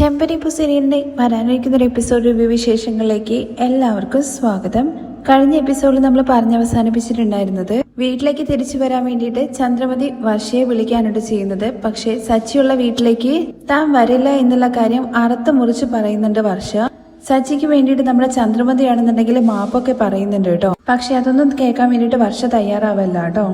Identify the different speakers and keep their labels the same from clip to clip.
Speaker 1: ചെമ്പനിപ്പൂ സീരിയലിന്റെ വരാനിരിക്കുന്ന ഒരു എപ്പിസോഡ് റിവ്യൂ വിശേഷങ്ങളിലേക്ക് എല്ലാവർക്കും സ്വാഗതം. കഴിഞ്ഞ എപ്പിസോഡിൽ നമ്മൾ അവസാനിപ്പിച്ചിട്ടുണ്ടായിരുന്നത് വീട്ടിലേക്ക് തിരിച്ചു വരാൻ വേണ്ടിയിട്ട് ചന്ദ്രമതി വർഷയെ വിളിക്കാനായിട്ട് ചെയ്യുന്നത്. പക്ഷെ സച്ചിയുള്ള വീട്ടിലേക്ക് താൻ വരില്ല എന്നുള്ള കാര്യം അറുത്ത് മുറിച്ച് പറയുന്നുണ്ട് വർഷ. സച്ചിക്ക് വേണ്ടിയിട്ട് നമ്മുടെ ചന്ദ്രമതിയാണെന്നുണ്ടെങ്കിൽ മാപ്പൊക്കെ പറയുന്നുണ്ട് കേട്ടോ. പക്ഷെ അതൊന്നും കേൾക്കാൻ വേണ്ടിയിട്ട് വർഷ തയ്യാറാവല്ല കേട്ടോ.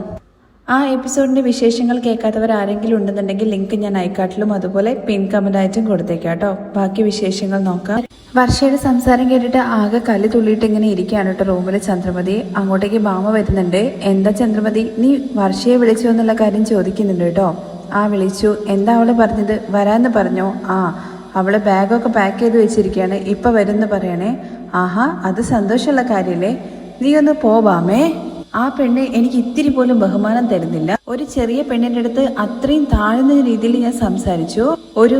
Speaker 1: ആ എപ്പിസോഡിന്റെ വിശേഷങ്ങൾ കേൾക്കാത്തവർ ആരെങ്കിലും ഉണ്ടെന്നുണ്ടെങ്കിൽ ലിങ്ക് ഞാൻ ഐക്കാട്ടിലും അതുപോലെ പിൻ കമന്റ് ആയിട്ടും കൊടുത്തേക്കാം കേട്ടോ. ബാക്കി വിശേഷങ്ങൾ നോക്കാം. വർഷയുടെ സംസാരം കേട്ടിട്ട് ആകെ കല്ല് തുള്ളിയിട്ട് ഇങ്ങനെ ഇരിക്കുകയാണ് കേട്ടോ റൂമിൽ ചന്ദ്രമതി. അങ്ങോട്ടേക്ക് ഭാമ വരുന്നുണ്ട്. എന്താ ചന്ദ്രമതി, നീ വർഷയെ വിളിച്ചു എന്നുള്ള കാര്യം ചോദിക്കുന്നുണ്ട് കേട്ടോ. ആ വിളിച്ചു. എന്താ അവള് പറഞ്ഞത്? വരാന്ന് പറഞ്ഞോ? ആ, അവള് ബാഗൊക്കെ പാക്ക് ചെയ്ത് വെച്ചിരിക്കുകയാണ്, ഇപ്പൊ വരുന്ന് പറയണേ. ആഹാ, അത് സന്തോഷമുള്ള കാര്യല്ലേ. നീ ഒന്ന് പോവാമേ. ആ പെണ്ണ് എനിക്ക് ഇത്തിരി പോലും ബഹുമാനം തരുന്നില്ല. ഒരു ചെറിയ പെണ്ണിന്റെ അടുത്ത് അത്രയും താഴ്ന്ന രീതിയിൽ ഞാൻ സംസാരിച്ചു. ഒരു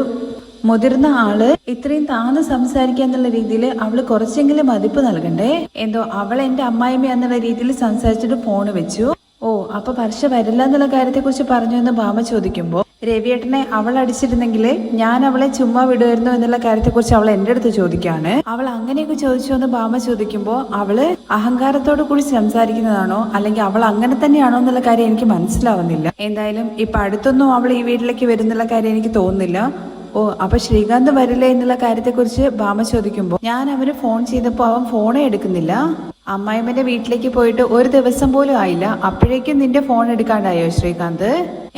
Speaker 1: മുതിർന്ന ആള് ഇത്രയും താഴ്ന്ന് സംസാരിക്കുക എന്നുള്ള രീതിയിൽ അവള് കുറച്ചെങ്കിലും മതിപ്പ് നൽകണ്ടേ. എന്തോ അവൾ എന്റെ അമ്മായിമ്മ എന്നുള്ള രീതിയിൽ സംസാരിച്ചിട്ട് ഫോണ് വെച്ചു. ഓ, അപ്പൊ വർഷ വരില്ല എന്നുള്ള കാര്യത്തെ കുറിച്ച് പറഞ്ഞു എന്ന് ഭാമ ചോദിക്കുമ്പോ രവിയേട്ടനെ അവൾ അടിച്ചിരുന്നെങ്കിൽ ഞാൻ അവളെ ചുമ്മാ വിടുമായിരുന്നു എന്നുള്ള കാര്യത്തെ കുറിച്ച് അവൾ എന്റെ അടുത്ത് ചോദിക്കാണ്. അവൾ അങ്ങനെയൊക്കെ ചോദിച്ചു എന്ന് ഭാമ ചോദിക്കുമ്പോ അവള് അഹങ്കാരത്തോടു കൂടി സംസാരിക്കുന്നതാണോ അല്ലെങ്കിൽ അവൾ അങ്ങനെ തന്നെയാണോ എന്നുള്ള കാര്യം എനിക്ക് മനസ്സിലാവുന്നില്ല. എന്തായാലും ഇപ്പൊ അടുത്തൊന്നും അവൾ ഈ വീട്ടിലേക്ക് വരുന്നുള്ള കാര്യം എനിക്ക് തോന്നുന്നില്ല. ഓ, അപ്പൊ ശ്രീകാന്ത് വരില്ലേ എന്നുള്ള കാര്യത്തെ കുറിച്ച് ഭാമ ചോദിക്കുമ്പോ ഞാൻ അവന് ഫോൺ ചെയ്തപ്പോ അവൻ ഫോണേ എടുക്കുന്നില്ല. അമ്മായിമ്മന്റെ വീട്ടിലേക്ക് പോയിട്ട് ഒരു ദിവസം പോലും ആയില്ല, അപ്പോഴേക്കും നിന്റെ ഫോൺ എടുക്കാണ്ടായോ ശ്രീകാന്ത്?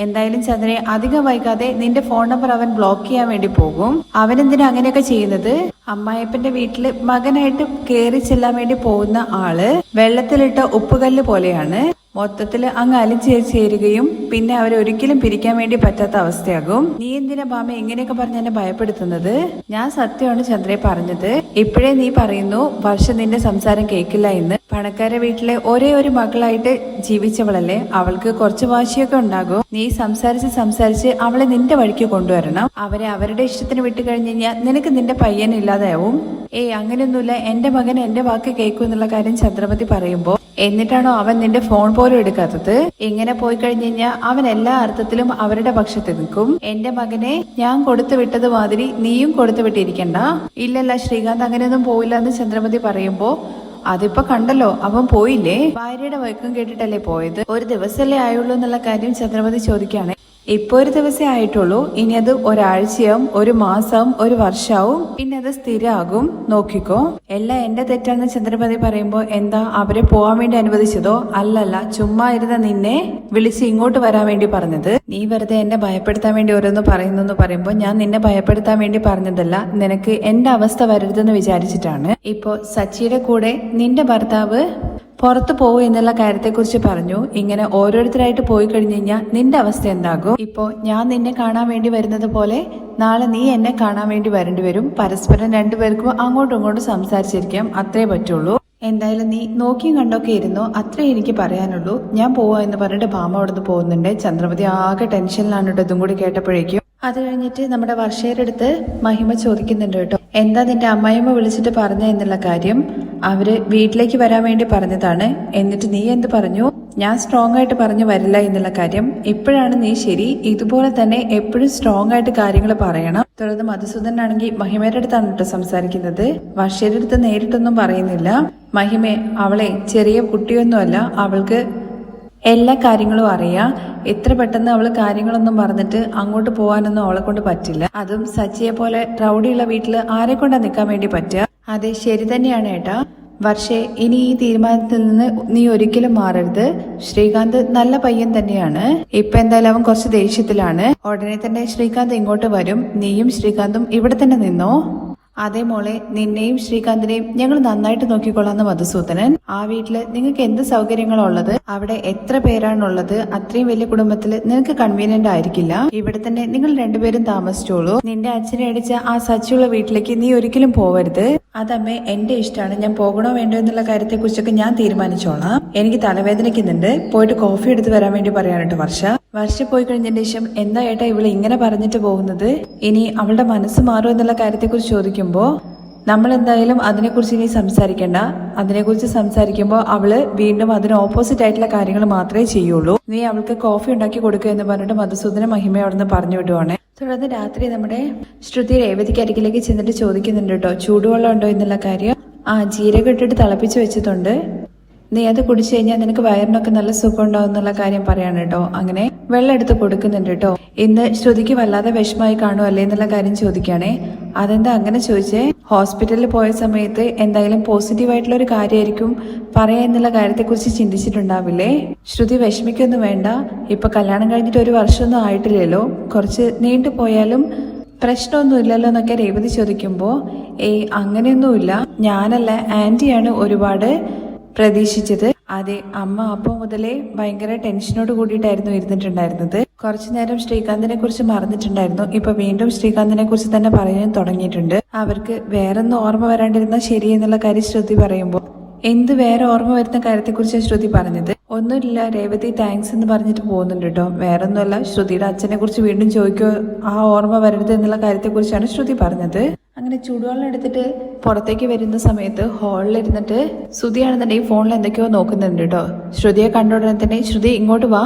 Speaker 1: എന്തായാലും ചന്ദ്രനെ അധികം വൈകാതെ നിന്റെ ഫോൺ നമ്പർ അവൻ ബ്ലോക്ക് ചെയ്യാൻ വേണ്ടി പോകും. അവൻ എന്തിനാ അങ്ങനെയൊക്കെ ചെയ്യുന്നത്? അമ്മായിപ്പന്റെ വീട്ടില് മകനായിട്ട് കയറി ചെല്ലാൻ വേണ്ടി പോകുന്ന ആള് വെള്ളത്തിലിട്ട ഉപ്പുകല്ല് പോലെയാണ്. മൊത്തത്തില് അങ്ങ് ചേരുകയും പിന്നെ അവരെ ഒരിക്കലും പിരിക്കാൻ വേണ്ടി പറ്റാത്ത അവസ്ഥയാകും. നീ എന്തിനാ ഭാമ ഇങ്ങനെയൊക്കെ പറഞ്ഞ് എന്നെ ഭയപ്പെടുത്തുന്നത്? ഞാൻ സത്യമാണ് ചന്ദ്രയെ പറഞ്ഞത്. ഇപ്പോഴേ നീ പറയുന്നു വർഷ നിന്റെ സംസാരം കേൾക്കില്ല എന്ന്. പണക്കാരെ വീട്ടിലെ ഒരേ ഒരു മകളായിട്ട് ജീവിച്ചവളല്ലേ, അവൾക്ക് കുറച്ച് വാശിയൊക്കെ ഉണ്ടാകും. നീ സംസാരിച്ച് അവളെ നിന്റെ വഴിക്ക് കൊണ്ടുവരണം. അവരെ അവരുടെ ഇഷ്ടത്തിന് വിട്ടു കഴിഞ്ഞു കഴിഞ്ഞാൽ നിനക്ക് നിന്റെ പയ്യൻ ഇല്ലാതാവും. അങ്ങനെയൊന്നുമില്ല, എന്റെ മകൻ എന്റെ വാക്ക് കേൾക്കും എന്നുള്ള കാര്യം ചന്ദ്രമതി പറയുമ്പോ എന്നിട്ടാണോ അവൻ നിന്റെ ഫോൺ പോലും എടുക്കാത്തത്? ഇങ്ങനെ പോയി കഴിഞ്ഞു കഴിഞ്ഞാൽ അവൻ എല്ലാ അർത്ഥത്തിലും അവരുടെ പക്ഷത്ത് നിൽക്കും. എന്റെ മകനെ ഞാൻ കൊടുത്തു വിട്ടത് മാതിരി നീയും കൊടുത്തു വിട്ടിരിക്കണ്ട. ഇല്ലല്ല, ശ്രീകാന്ത് അങ്ങനെയൊന്നും പോയില്ല എന്ന് ചന്ദ്രമതി പറയുമ്പോ അതിപ്പോ കണ്ടല്ലോ, അവൻ പോയില്ലേ? ഭാര്യയുടെ വഴക്കം കേട്ടിട്ടല്ലേ പോയത്? ഒരു ദിവസമല്ലേ ആയുള്ളൂ എന്നുള്ള കാര്യം ചന്ദ്രമതി ചോദിക്കുകയാണ്. ഇപ്പൊ ഒരു ദിവസമേ ആയിട്ടുള്ളൂ, ഇനി അത് ഒരാഴ്ചയാവും, ഒരു മാസവും, ഒരു വർഷവും, പിന്നെ അത് സ്ഥിരമാകും. നോക്കിക്കോ. എല്ലാം എന്റെ തെറ്റാണെന്ന് ചന്ദ്രമതി പറയുമ്പോ എന്താ അവരെ പോവാൻ വേണ്ടി അനുവദിച്ചതോ? അല്ലല്ല, ചുമ്മാ ഇരുന്ന നിന്നെ വിളിച്ച് ഇങ്ങോട്ട് വരാൻ വേണ്ടി പറഞ്ഞത്. നീ വെറുതെ എന്നെ ഭയപ്പെടുത്താൻ വേണ്ടി ഓരോന്ന് പറയുന്നു പറയുമ്പോ ഞാൻ നിന്നെ ഭയപ്പെടുത്താൻ വേണ്ടി പറഞ്ഞതല്ല, നിനക്ക് എന്റെ അവസ്ഥ വരരുതെന്ന് വിചാരിച്ചിട്ടാണ്. ഇപ്പോ സച്ചിയുടെ കൂടെ നിന്റെ ഭർത്താവ് പുറത്തു പോകും എന്നുള്ള കാര്യത്തെ കുറിച്ച് പറഞ്ഞു. ഇങ്ങനെ ഓരോരുത്തരായിട്ട് പോയി കഴിഞ്ഞു കഴിഞ്ഞാൽ നിന്റെ അവസ്ഥ എന്താകും? ഇപ്പോ ഞാൻ നിന്നെ കാണാൻ വേണ്ടി വരുന്നത് പോലെ നാളെ നീ എന്നെ കാണാൻ വേണ്ടി വരേണ്ടി വരും. പരസ്പരം രണ്ടുപേർക്കും അങ്ങോട്ടും ഇങ്ങോട്ടും സംസാരിച്ചിരിക്കാം, അത്രേ പറ്റുള്ളൂ. എന്തായാലും നീ നോക്കിയും കണ്ടൊക്കെ ഇരുന്നോ, അത്രേ എനിക്ക് പറയാനുള്ളൂ. ഞാൻ പോവാ എന്ന് പറഞ്ഞിട്ട് ഭാമ അവിടുന്ന് പോകുന്നുണ്ട്. ചന്ദ്രമതി ആകെ ടെൻഷനിലാണ് കേട്ടോ ഇതും കൂടി കേട്ടപ്പോഴേക്കും. അത് കഴിഞ്ഞിട്ട് നമ്മുടെ വർഷയുടെ അടുത്ത് മഹിമ ചോദിക്കുന്നുണ്ട് കേട്ടോ, എന്താ നിന്റെ അമ്മായിമ്മ വിളിച്ചിട്ട് പറഞ്ഞ എന്നുള്ള കാര്യം? അവര് വീട്ടിലേക്ക് വരാൻ വേണ്ടി പറഞ്ഞതാണ്. എന്നിട്ട് നീ എന്ത് പറഞ്ഞു? ഞാൻ സ്ട്രോങ് ആയിട്ട് പറഞ്ഞു വരില്ല എന്നുള്ള കാര്യം. ഇപ്പോഴാണ് നീ ശരി. ഇതുപോലെ തന്നെ എപ്പോഴും സ്ട്രോങ് ആയിട്ട് കാര്യങ്ങൾ പറയണം. തുടർന്ന് മധുസൂദനാണെങ്കിൽ മഹിമയുടെ അടുത്താണ് കേട്ടോ സംസാരിക്കുന്നത്. വർഷയുടെ അടുത്ത് നേരിട്ടൊന്നും പറയുന്നില്ല. മഹിമേ, അവളെ ചെറിയ കുട്ടിയൊന്നുമല്ല, അവൾക്ക് എല്ലാ കാര്യങ്ങളും അറിയാം. എത്ര പെട്ടെന്ന് അവള് കാര്യങ്ങളൊന്നും പറഞ്ഞിട്ട് അങ്ങോട്ട് പോകാനൊന്നും അവളെ കൊണ്ട് പറ്റില്ല. അതും സച്ചിയെ പോലെ റൗഡിയുള്ള വീട്ടില് ആരെ കൊണ്ടാ നിൽക്കാൻ വേണ്ടി പറ്റുക? അതെ, ശരി തന്നെയാണ് ഏട്ടാ. വർഷേ, ഇനി ഈ തീരുമാനത്തിൽ നിന്ന് നീ ഒരിക്കലും മാറരുത്. ശ്രീകാന്ത് നല്ല പയ്യൻ തന്നെയാണ്. ഇപ്പൊ എന്തായാലും അവൻ കുറച്ച് ദേഷ്യത്തിലാണ്. ഉടനെ തന്നെ ശ്രീകാന്ത് ഇങ്ങോട്ട് വരും. നീയും ശ്രീകാന്തും ഇവിടെ തന്നെ നിന്നോ. അതേ മോളെ, നിന്നെയും ശ്രീകാന്തിനെയും ഞങ്ങൾ നന്നായിട്ട് നോക്കിക്കൊള്ളാന്ന് മധുസൂദനൻ. ആ വീട്ടില് നിങ്ങൾക്ക് എന്ത് സൗകര്യങ്ങളുള്ളത്? അവിടെ എത്ര പേരാണുള്ളത്? അത്രയും വലിയ കുടുംബത്തില് നിനക്ക് കൺവീനിയന്റ് ആയിരിക്കില്ല. ഇവിടെ തന്നെ നിങ്ങൾ രണ്ടുപേരും താമസിച്ചോളൂ. നിന്റെ അച്ഛനെ അടിച്ച ആ സച്ചിയുള്ള വീട്ടിലേക്ക് നീ ഒരിക്കലും പോവരുത്. അതമ്മേ, എന്റെ ഇഷ്ടമാണ്. ഞാൻ പോകണോ വേണ്ടോ എന്നുള്ള കാര്യത്തെ കുറിച്ചൊക്കെ ഞാൻ തീരുമാനിച്ചോളാം. എനിക്ക് തലവേദനയ്ക്കുന്നുണ്ട്, പോയിട്ട് കോഫി എടുത്ത് വരാൻ വേണ്ടി പറയാനിട്ട് വർഷ പോയി കഴിഞ്ഞതിന് ശേഷം എന്താ ഏട്ടാ ഇവള് ഇങ്ങനെ പറഞ്ഞിട്ട് പോകുന്നത്? ഇനി അവളുടെ മനസ്സ് മാറും എന്നുള്ള കാര്യത്തെ കുറിച്ച് ചോദിക്കുമ്പോ നമ്മൾ എന്തായാലും അതിനെക്കുറിച്ച് ഇനി സംസാരിക്കണ്ട. അതിനെക്കുറിച്ച് സംസാരിക്കുമ്പോൾ അവള് വീണ്ടും അതിന് ഓപ്പോസിറ്റ് ആയിട്ടുള്ള കാര്യങ്ങൾ മാത്രമേ ചെയ്യുള്ളൂ. നീ അവൾക്ക് കോഫി ഉണ്ടാക്കി കൊടുക്കുക എന്ന് പറഞ്ഞിട്ട് മധുസൂദന മഹിമ അവിടെ നിന്ന് പറഞ്ഞു വിടുവാണ്. തുടർന്ന് രാത്രി നമ്മുടെ ശ്രുതി രേവതിക്ക് അരികിലേക്ക് ചെന്നിട്ട് ചോദിക്കുന്നുണ്ട് കേട്ടോ, ചൂടുവെള്ളം ഉണ്ടോ എന്നുള്ള കാര്യം. ജീരകം ഇട്ടിട്ട് തിളപ്പിച്ച് വെച്ചിട്ടുണ്ട്, നീ അത് കുടിച്ചു കഴിഞ്ഞാൽ നിനക്ക് വയറിനൊക്കെ നല്ല സുഖം ഉണ്ടാവും എന്നുള്ള കാര്യം പറയാണ് കേട്ടോ. അങ്ങനെ വെള്ളം എടുത്ത് കൊടുക്കുന്നുണ്ട് കേട്ടോ. ഇന്ന് ശ്രുതിക്ക് വല്ലാതെ വിഷമായി കാണുമല്ലേ എന്നുള്ള കാര്യം ചോദിക്കുകയാണേ. അതെന്താ അങ്ങനെ ചോദിച്ചേ? ഹോസ്പിറ്റലിൽ പോയ സമയത്ത് എന്തായാലും പോസിറ്റീവായിട്ടുള്ള ഒരു കാര്യമായിരിക്കും പറയാ എന്നുള്ള കാര്യത്തെക്കുറിച്ച് ചിന്തിച്ചിട്ടുണ്ടാവില്ലേ? ശ്രുതി വിഷമിക്കൊന്നും വേണ്ട, ഇപ്പൊ കല്യാണം കഴിഞ്ഞിട്ട് 1 വർഷമൊന്നും ആയിട്ടില്ലല്ലോ, കുറച്ച് നീണ്ടു പോയാലും പ്രശ്നമൊന്നും ഇല്ലല്ലോ എന്നൊക്കെ രേവതി ചോദിക്കുമ്പോ അങ്ങനെയൊന്നുമില്ല, ഞാനല്ല ആന്റിയാണ് ഒരുപാട് പ്രതീക്ഷിച്ചത്. അതെ, അമ്മ അപ്പോൾ മുതലേ ഭയങ്കര ടെൻഷനോട് കൂടിയിട്ടായിരുന്നു ഇരുന്നിട്ടുണ്ടായിരുന്നത്. കുറച്ചു നേരം ശ്രീകാന്തിനെ കുറിച്ച് മറന്നിട്ടുണ്ടായിരുന്നു, ഇപ്പൊ വീണ്ടും ശ്രീകാന്തിനെ കുറിച്ച് തന്നെ പറയാൻ തുടങ്ങിയിട്ടുണ്ട്. അവർക്ക് വേറൊന്നും ഓർമ്മ വരാണ്ടിരുന്ന ശരി എന്നുള്ള കാര്യം ശ്രുതി പറയുമ്പോൾ എന്ത് വേറെ ഓർമ്മ വരുന്ന കാര്യത്തെക്കുറിച്ച് ശ്രുതി പറഞ്ഞത്? ഒന്നുമില്ല രേവതി, താങ്ക്സ് എന്ന് പറഞ്ഞിട്ട് പോകുന്നുണ്ട് കേട്ടോ. വേറൊന്നുമല്ല, ശ്രുതിയുടെ അച്ഛനെ കുറിച്ച് വീണ്ടും ചോദിക്കോ, ആ ഓർമ്മ വരരുത് എന്നുള്ള കാര്യത്തെക്കുറിച്ചാണ് ശ്രുതി പറഞ്ഞത്. അങ്ങനെ ചൂടുവെള്ളം എടുത്തിട്ട് പുറത്തേക്ക് വരുന്ന സമയത്ത് ഹാളിലിരുന്നിട്ട് ശ്രുതിയാണെന്നുണ്ടെങ്കിൽ ഫോണിൽ എന്തൊക്കെയോ നോക്കുന്നുണ്ട് കേട്ടോ. ശ്രുതിയെ കണ്ട ഉടനെ തന്നെ, ശ്രുതി ഇങ്ങോട്ട് വാ,